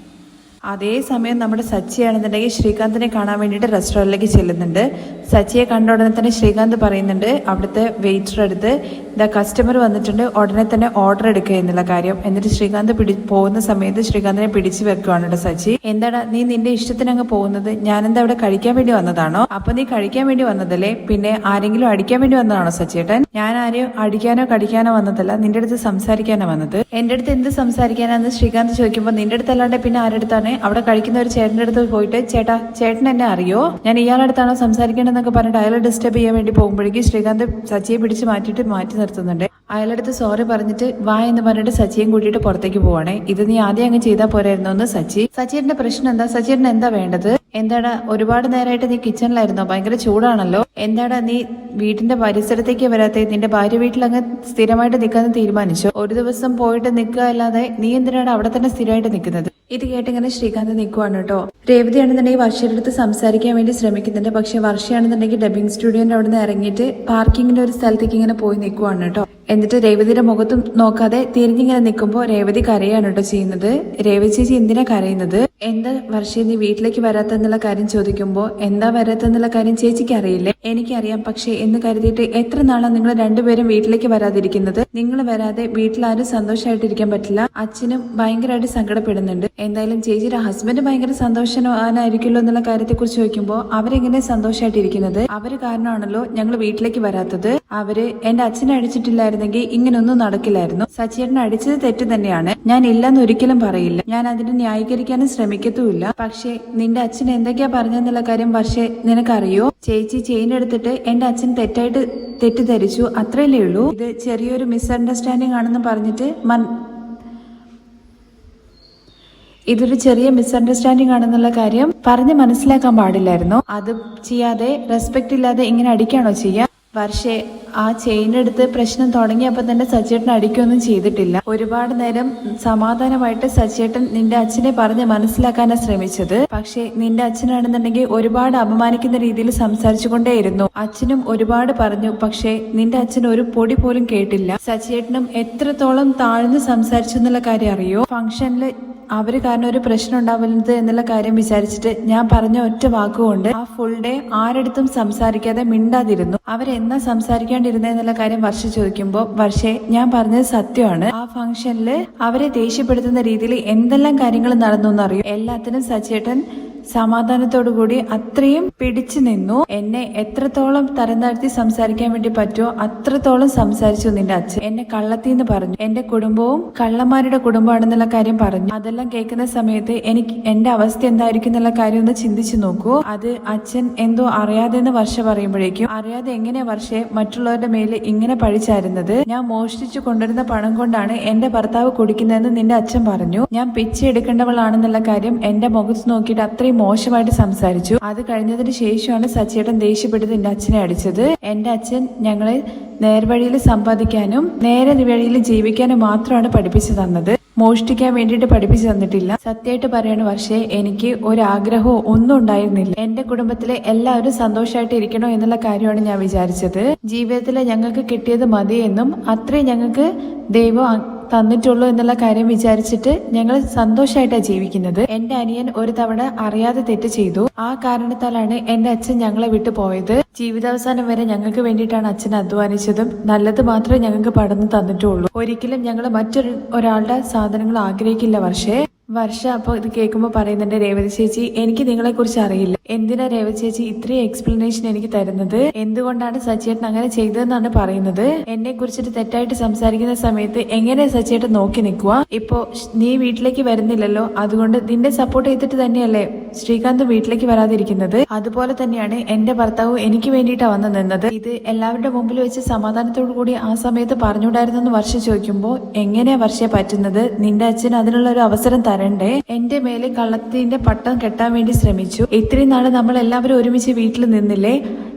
Speaker 1: അതേസമയം നമ്മുടെ സച്ചിയാണെന്നുണ്ടെങ്കിൽ ശ്രീകാന്തിനെ കാണാൻ വേണ്ടിയിട്ട് റെസ്റ്റോറൻറ്റിലേക്ക് ചെല്ലുന്നുണ്ട്. സച്ചിയെ കണ്ട ഉടനെ തന്നെ ശ്രീകാന്ത് പറയുന്നുണ്ട് അവിടുത്തെ വെയിറ്റർ അടുത്ത്, ദ കസ്റ്റമർ വന്നിട്ടുണ്ട്, ഉടനെ തന്നെ ഓർഡർ എടുക്കുക എന്നുള്ള കാര്യം. എന്നിട്ട് ശ്രീകാന്ത് പോകുന്ന സമയത്ത് ശ്രീകാന്തിനെ പിടിച്ചു വെക്കുകയാണ് കേട്ടോ സച്ചി. എന്താടാ നീ നിന്റെ ഇഷ്ടത്തിന് അങ്ങ് പോകുന്നത്, ഞാനെന്താ അവിടെ കഴിക്കാൻ വേണ്ടി വന്നതാണോ? അപ്പൊ നീ കഴിക്കാൻ വേണ്ടി വന്നതല്ലേ, പിന്നെ ആരെങ്കിലും അടിക്കാൻ വേണ്ടി വന്നതാണോ സച്ചിയേട്ടൻ? ഞാൻ ആരെയും അടിക്കാനോ കടിക്കാനോ വന്നതല്ല, നിന്റെ അടുത്ത് സംസാരിക്കാനോ വന്നത്. എന്റെ അടുത്ത് എന്ത് സംസാരിക്കാനാന്ന് ശ്രീകാന്ത് ചോദിക്കുമ്പോൾ, നിന്റെ അടുത്ത് അല്ലാണ്ട് പിന്നെ ആരുടെ അടുത്താണ്? അവിടെ കഴിക്കുന്ന ഒരു ചേട്ടന്റെ അടുത്ത് പോയിട്ട്, ചേട്ടൻ എന്നെ അറിയോ, ഞാൻ ഇയാളുടെ അടുത്താണോ സംസാരിക്കേണ്ടതെന്നൊക്കെ പറഞ്ഞിട്ട് അയാളെ ഡിസ്റ്റർബ് ചെയ്യാൻ വേണ്ടി പോകുമ്പോഴേക്കും ശ്രീകാന്ത് സച്ചിയെ പിടിച്ച് മാറ്റി നിർത്തുന്നുണ്ട്. അയാളടുത്ത് സോറി പറഞ്ഞിട്ട് വാ എന്ന് പറഞ്ഞിട്ട് സച്ചിയും കൂട്ടിയിട്ട് പുറത്തേക്ക് പോവാണേ. ഇത് നീ ആദ്യം അങ്ങ് ചെയ്താൽ പോരായിരുന്നു എന്ന് സച്ചിയുടെ പ്രശ്നം എന്താ, സച്ചിയുടെ എന്താ വേണ്ടത്? എന്താടാ ഒരുപാട് നേരമായിട്ട് നീ കിച്ചണിലായിരുന്നോ, ഭയങ്കര ചൂടാണല്ലോ, എന്താടാ നീ വീട്ടിന്റെ പരിസരത്തേക്ക് വരാത്തെ, നിന്റെ ഭാര്യ വീട്ടിൽ അങ്ങ് സ്ഥിരമായിട്ട് നിൽക്കാന്ന് തീരുമാനിച്ചോ? ഒരു ദിവസം പോയിട്ട് നിൽക്കുക അല്ലാതെ നീ എന്തിനാണ് അവിടെ തന്നെ സ്ഥിരമായിട്ട് നിൽക്കുന്നത്? ഇത് കേട്ടിങ്ങനെ ശ്രീകാന്ത് നിൽക്കുവാണ് കേട്ടോ. രേവതിയാണെന്നുണ്ടെങ്കിൽ വർഷയുടെ അടുത്ത് സംസാരിക്കാൻ വേണ്ടി ശ്രമിക്കുന്നുണ്ട്. പക്ഷെ വർഷയാണെന്നുണ്ടെങ്കിൽ ഡബ്ബിംഗ് സ്റ്റുഡിയോന്റെ അവിടെ നിന്ന് ഇറങ്ങിയിട്ട് പാർക്കിങ്ങിന്റെ ഒരു സ്ഥലത്തേക്ക് ഇങ്ങനെ പോയി നിൽക്കുവാണ് കേട്ടോ. എന്നിട്ട് രേവതിയുടെ മുഖത്തും നോക്കാതെ തിരിഞ്ഞിങ്ങനെ നിൽക്കുമ്പോൾ രേവതി കരയാണ് കേട്ടോ ചെയ്യുന്നത്. രേവതി ചേച്ചി എന്തിനാ കരയുന്നത്? എന്താ വർഷ നീ വീട്ടിലേക്ക് വരാത്തെന്നുള്ള കാര്യം ചോദിക്കുമ്പോൾ, എന്താ വരാത്തെന്നുള്ള കാര്യം ചേച്ചിക്ക് അറിയില്ലേ? എനിക്കറിയാം, പക്ഷെ എന്ന് കരുതിയിട്ട് എത്ര നാളാണ് നിങ്ങൾ രണ്ടുപേരും വീട്ടിലേക്ക് വരാതിരിക്കുന്നത്? നിങ്ങൾ വരാതെ വീട്ടിലാരും സന്തോഷമായിട്ടിരിക്കാൻ പറ്റില്ല. അച്ഛനും ഭയങ്കരമായിട്ട് സങ്കടപ്പെടുന്നുണ്ട്. എന്തായാലും ചേച്ചിയുടെ ഹസ്ബൻഡ് ഭയങ്കര സന്തോഷവാനായിരിക്കുമല്ലോ എന്നുള്ള കാര്യത്തെ കുറിച്ച് ചോദിക്കുമ്പോൾ, അവരെങ്ങനെ സന്തോഷമായിട്ടിരിക്കുന്നത്? അവര് കാരണമാണല്ലോ ഞങ്ങൾ വീട്ടിലേക്ക് വരാത്തത്. അവര് എന്റെ അച്ഛനെ അടിച്ചിട്ടില്ലായിരുന്നെങ്കിൽ ഇങ്ങനൊന്നും നടക്കില്ലായിരുന്നു. സച്ചിയേട്ടനെ അടിച്ചത് തെറ്റ് തന്നെയാണ്, ഞാൻ ഇല്ലെന്ന് ഒരിക്കലും പറയില്ല, ഞാൻ അതിനെ ന്യായീകരിക്കാനും ശ്രമിക്കത്തുമില്ല. പക്ഷെ നിന്റെ അച്ഛൻ എന്തൊക്കെയാ പറഞ്ഞെന്നുള്ള കാര്യം വർഷേ നിനക്കറിയോ? ചേച്ചി ചെയിൻ എടുത്തിട്ട് എന്റെ അച്ഛൻ തെറ്റിദ്ധരിച്ചു, അത്രയല്ലേ ഉള്ളൂ. ഇത് ചെറിയൊരു മിസ്അണ്ടർസ്റ്റാൻഡിംഗ് ആണെന്ന് പറഞ്ഞിട്ട് ഇതൊരു ചെറിയ മിസ്അണ്ടർസ്റ്റാൻഡിംഗ് ആണെന്നുള്ള കാര്യം പറഞ്ഞ് മനസ്സിലാക്കാൻ പാടില്ലായിരുന്നോ? അത് ചെയ്യാതെ റെസ്പെക്ട് ഇല്ലാതെ ഇങ്ങനെ അടിക്കാണോ ചെയ്യാ? വർഷേ ആ ചെയിനെടുത്ത് പ്രശ്നം തുടങ്ങിയപ്പോൾ തന്നെ സച്ചേട്ടൻ അടിക്കൊന്നും ചെയ്തിട്ടില്ല. ഒരുപാട് നേരം സമാധാനമായിട്ട് സച്ചേട്ടൻ നിന്റെ അച്ഛനെ പറഞ്ഞ് മനസ്സിലാക്കാനാ ശ്രമിച്ചത്. പക്ഷെ നിന്റെ അച്ഛനാണെന്നുണ്ടെങ്കിൽ ഒരുപാട് അപമാനിക്കുന്ന രീതിയിൽ സംസാരിച്ചു കൊണ്ടേയിരുന്നു. അച്ഛനും ഒരുപാട് പറഞ്ഞു, പക്ഷെ നിന്റെ അച്ഛൻ ഒരു പൊടി പോലും കേട്ടില്ല. സച്ചേട്ടനും എത്രത്തോളം താഴ്ന്ന് സംസാരിച്ചു എന്നുള്ള കാര്യം അറിയോ? ഫംഗ്ഷനിൽ അവര് കാരണം ഒരു പ്രശ്നം ഉണ്ടാവരുത് എന്നുള്ള കാര്യം വിചാരിച്ചിട്ട് ഞാൻ പറഞ്ഞ ഒറ്റ വാക്കുകൊണ്ട് ആ ഫുൾ ഡേ ആരടുത്തും സംസാരിക്കാതെ മിണ്ടാതിരുന്നു. അവരെന്നാ സംസാരിക്കാണ്ടിരുന്നെന്നുള്ള കാര്യം വർഷ ചോദിക്കുമ്പോൾ, വർഷേ ഞാൻ പറഞ്ഞത് സത്യമാണ്. ആ ഫംഗ്ഷനില് അവരെ ദേഷ്യപ്പെടുത്തുന്ന രീതിയിൽ എന്തെല്ലാം കാര്യങ്ങൾ നടന്നു എന്നറിയോ? എല്ലാത്തിനും സച്ചേട്ടൻ സമാധാനത്തോടുകൂടി അത്രയും പിടിച്ചു നിന്നു. എന്നെ എത്രത്തോളം തരം താഴ്ത്തി സംസാരിക്കാൻ വേണ്ടി പറ്റുമോ അത്രത്തോളം സംസാരിച്ചു നിന്റെ അച്ഛൻ. എന്നെ കള്ളത്തിന്ന് പറഞ്ഞു, എന്റെ കുടുംബവും കള്ളന്മാരുടെ കുടുംബമാണെന്നുള്ള കാര്യം പറഞ്ഞു. അതെല്ലാം കേൾക്കുന്ന സമയത്ത് എനിക്ക് എന്റെ അവസ്ഥ എന്തായിരിക്കും എന്നുള്ള കാര്യം ഒന്ന് ചിന്തിച്ചു നോക്കൂ. അത് അച്ഛൻ എന്തോ അറിയാതെ എന്ന് വർഷ പറയുമ്പോഴേക്കും, അറിയാതെ എങ്ങനെയാ വർഷയെ മറ്റുള്ളവരുടെ മേലെ ഇങ്ങനെ പഴിച്ചായിരുന്നത്? ഞാൻ മോഷ്ടിച്ചു കൊണ്ടുവരുന്ന പണം കൊണ്ടാണ് എന്റെ ഭർത്താവ് കുടിക്കുന്നതെന്ന് നിന്റെ അച്ഛൻ പറഞ്ഞു. ഞാൻ പിച്ചെ എടുക്കേണ്ടവളാണെന്നുള്ള കാര്യം എന്റെ മുഖത്ത് നോക്കിയിട്ട് അത്രയും മോശമായിട്ട് സംസാരിച്ചു. അത് കഴിഞ്ഞതിന് ശേഷമാണ് സച്ചിയേട്ടൻ ദേഷ്യപ്പെട്ട് നിന്റെ അച്ഛനെ അടിച്ചത്. എന്റെ അച്ഛൻ ഞങ്ങളെ നേർവഴിയിൽ സമ്പാദിക്കാനും നേരെ വഴിയിൽ ജീവിക്കാനും മാത്രമാണ് പഠിപ്പിച്ചു തന്നത്, മോഷ്ടിക്കാൻ വേണ്ടിയിട്ട് പഠിപ്പിച്ചു തന്നിട്ടില്ല. സത്യമായിട്ട് പറയണ വർഷേ, എനിക്ക് ഒരാഗ്രഹവും ഒന്നും ഉണ്ടായിരുന്നില്ല. എന്റെ കുടുംബത്തിലെ എല്ലാവരും സന്തോഷമായിട്ട് ഇരിക്കണോ എന്നുള്ള കാര്യമാണ് ഞാൻ വിചാരിച്ചത്. ജീവിതത്തിൽ ഞങ്ങൾക്ക് കിട്ടിയത് മതിയെന്നും അത്രയും ഞങ്ങൾക്ക് ദൈവം തന്നിട്ടുള്ളൂ എന്നുള്ള കാര്യം വിചാരിച്ചിട്ട് ഞങ്ങൾ സന്തോഷമായിട്ടാണ് ജീവിക്കുന്നത്. എന്റെ അനിയൻ ഒരു തവണ അറിയാതെ തെറ്റ് ചെയ്തു. ആ കാരണത്താലാണ് എന്റെ അച്ഛൻ ഞങ്ങളെ വിട്ടു പോയത്. ജീവിതാവസാനം വരെ ഞങ്ങൾക്ക് വേണ്ടിയിട്ടാണ് അച്ഛൻ അധ്വാനിച്ചതും നല്ലത് മാത്രമേ ഞങ്ങൾക്ക് പടർന്നു തന്നിട്ടുള്ളൂ. ഒരിക്കലും ഞങ്ങൾ ഒരാളുടെ സാധനങ്ങൾ ആഗ്രഹിക്കില്ല വർഷേ. വർഷ അപ്പോൾ ഇത് കേൾക്കുമ്പോൾ പറയുന്നുണ്ട്, രേവതി ചേച്ചി എനിക്ക് നിങ്ങളെ കുറിച്ച് അറിയില്ല. എന്തിനാ രേവതി ചേച്ചി ഇത്രയും എക്സ്പ്ലനേഷൻ എനിക്ക് തരുന്നത്? എന്തുകൊണ്ടാണ് സച്ചിയേട്ടൻ അങ്ങനെ ചെയ്തതെന്നാണ് പറയുന്നത്. എന്നെ കുറിച്ചിട്ട് തെറ്റായിട്ട് സംസാരിക്കുന്ന സമയത്ത് എങ്ങനെ സച്ചിയേട്ടൻ നോക്കി നിൽക്കുക? ഇപ്പോ നീ വീട്ടിലേക്ക് വരുന്നില്ലല്ലോ, അതുകൊണ്ട് നിന്നെ സപ്പോർട്ട് ചെയ്തിട്ട് തന്നെയല്ലേ ശ്രീകാന്ത് വീട്ടിലേക്ക് വരാതിരിക്കുന്നത്. അതുപോലെ തന്നെയാണ് എന്റെ ഭർത്താവ് എനിക്ക് വേണ്ടിയിട്ടാണ് വന്നു നിന്നത്. ഇത് എല്ലാവരുടെ മുമ്പിൽ വെച്ച് സമാധാനത്തോടു കൂടി ആ സമയത്ത് പറഞ്ഞുകൂടായിരുന്നെന്ന് വർഷ ചോദിക്കുമ്പോൾ എങ്ങനെയാ വർഷയെ പറ്റുന്നത്? നിന്റെ അച്ഛൻ അതിനുള്ള ഒരു അവസരം തരണ്ടേ? എന്റെ മേലെ കള്ളത്തിന്റെ പട്ടം കെട്ടാൻ വേണ്ടി ശ്രമിച്ചു. ഇത്രയും നാള് നമ്മൾ എല്ലാവരും ഒരുമിച്ച് വീട്ടിൽ നിന്നില്ലേ?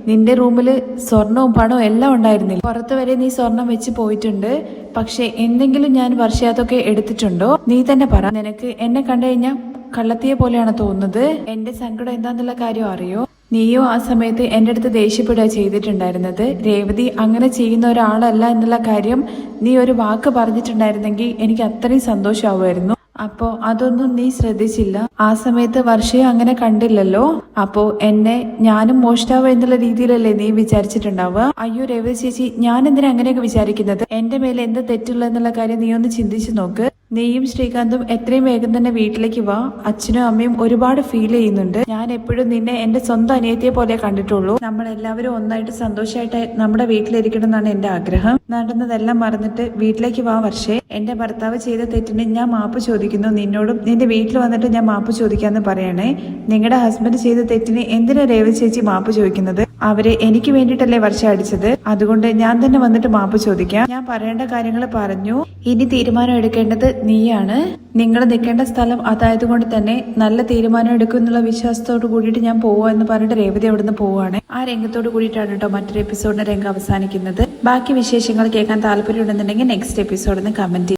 Speaker 1: നിന്റെ റൂമില് സ്വർണവും പണവും എല്ലാം ഉണ്ടായിരുന്നില്ല. പുറത്ത് വരെ നീ സ്വർണം വെച്ച് പോയിട്ടുണ്ട്. പക്ഷെ എന്തെങ്കിലും ഞാൻ വർഷ അതൊക്കെ എടുത്തിട്ടുണ്ടോ? നീ തന്നെ പറ. നിനക്ക് എന്നെ കണ്ടു കഴിഞ്ഞാൽ കള്ളത്തിയെ പോലെയാണ് തോന്നുന്നത്. എന്റെ സങ്കടം എന്താന്നുള്ള കാര്യം അറിയോ? നീയോ ആ സമയത്ത് എന്റെ അടുത്ത് ദേഷ്യപ്പെടുക ചെയ്തിട്ടുണ്ടായിരുന്നത്. രേവതി അങ്ങനെ ചെയ്യുന്ന ഒരാളല്ല എന്നുള്ള കാര്യം നീ ഒരു വാക്ക് പറഞ്ഞിട്ടുണ്ടായിരുന്നെങ്കിൽ എനിക്ക് അത്രയും സന്തോഷമാവുമായിരുന്നു. അപ്പോ അതൊന്നും നീ ശ്രദ്ധിച്ചില്ല. ആ സമയത്ത് വർഷയും അങ്ങനെ കണ്ടില്ലല്ലോ. അപ്പോ എന്നെ ഞാനും മോഷ്ടാവ് എന്നുള്ള രീതിയിലല്ലേ നീ വിചാരിച്ചിട്ടുണ്ടാവുക? അയ്യോ രേവതി ചേച്ചി, ഞാൻ എന്തിനാ അങ്ങനെയൊക്കെ വിചാരിക്കുന്നത്? എന്റെ മേലെ എന്ത് തെറ്റുള്ള എന്നുള്ള കാര്യം നീ ഒന്ന് ചിന്തിച്ചു നോക്ക്. നീയും ശ്രീകാന്തും എത്രയും വേഗം തന്നെ വീട്ടിലേക്ക് വാ. അച്ഛനും അമ്മയും ഒരുപാട് ഫീൽ ചെയ്യുന്നുണ്ട്. ഞാൻ എപ്പോഴും നിന്നെ എന്റെ സ്വന്തം അനിയത്തിയെ പോലെ കണ്ടിട്ടുള്ളൂ. നമ്മൾ എല്ലാവരും ഒന്നായിട്ട് സന്തോഷമായിട്ട് നമ്മുടെ വീട്ടിലിരിക്കണം എന്നാണ് എന്റെ ആഗ്രഹം. നടന്നതെല്ലാം മറന്നിട്ട് വീട്ടിലേക്ക് വാ വർഷേ. എന്റെ ഭർത്താവ് ചെയ്ത തെറ്റിന് ഞാൻ മാപ്പ് ചോദിക്കുന്നു. നിന്നോടും നിന്റെ വീട്ടിൽ വന്നിട്ട് ഞാൻ മാപ്പ് ചോദിക്കാന്ന് പറയണേ. നിങ്ങളുടെ ഹസ്ബൻഡ് ചെയ്ത തെറ്റിന് എന്തിനാ രേവതി ചേച്ചി മാപ്പ് ചോദിക്കുന്നത്? അവരെ എനിക്ക് വേണ്ടിയിട്ടല്ലേ വർഷ അടിച്ചത്. അതുകൊണ്ട് ഞാൻ തന്നെ വന്നിട്ട് മാപ്പ് ചോദിക്കാം. ഞാൻ പറയേണ്ട കാര്യങ്ങൾ പറഞ്ഞു. ഇനി തീരുമാനം എടുക്കേണ്ടത് നീയാണ്. നിങ്ങൾ നിൽക്കേണ്ട സ്ഥലം അതായത് കൊണ്ട് തന്നെ നല്ല തീരുമാനം എടുക്കും എന്നുള്ള വിശ്വാസത്തോട് കൂടിയിട്ട് ഞാൻ പോവാ എന്ന് പറഞ്ഞിട്ട് രേവതി അവിടുന്ന് പോവാണ്. ആ രംഗത്തോട് കൂടിയിട്ടാണ് കേട്ടോ മറ്റൊരു എപ്പിസോഡിന്റെ രംഗം അവസാനിക്കുന്നത്. ബാക്കി വിശേഷങ്ങൾ കേൾക്കാൻ താല്പര്യം ഉണ്ടെന്നുണ്ടെങ്കിൽ നെക്സ്റ്റ് എപ്പിസോഡിന് കമന്റ്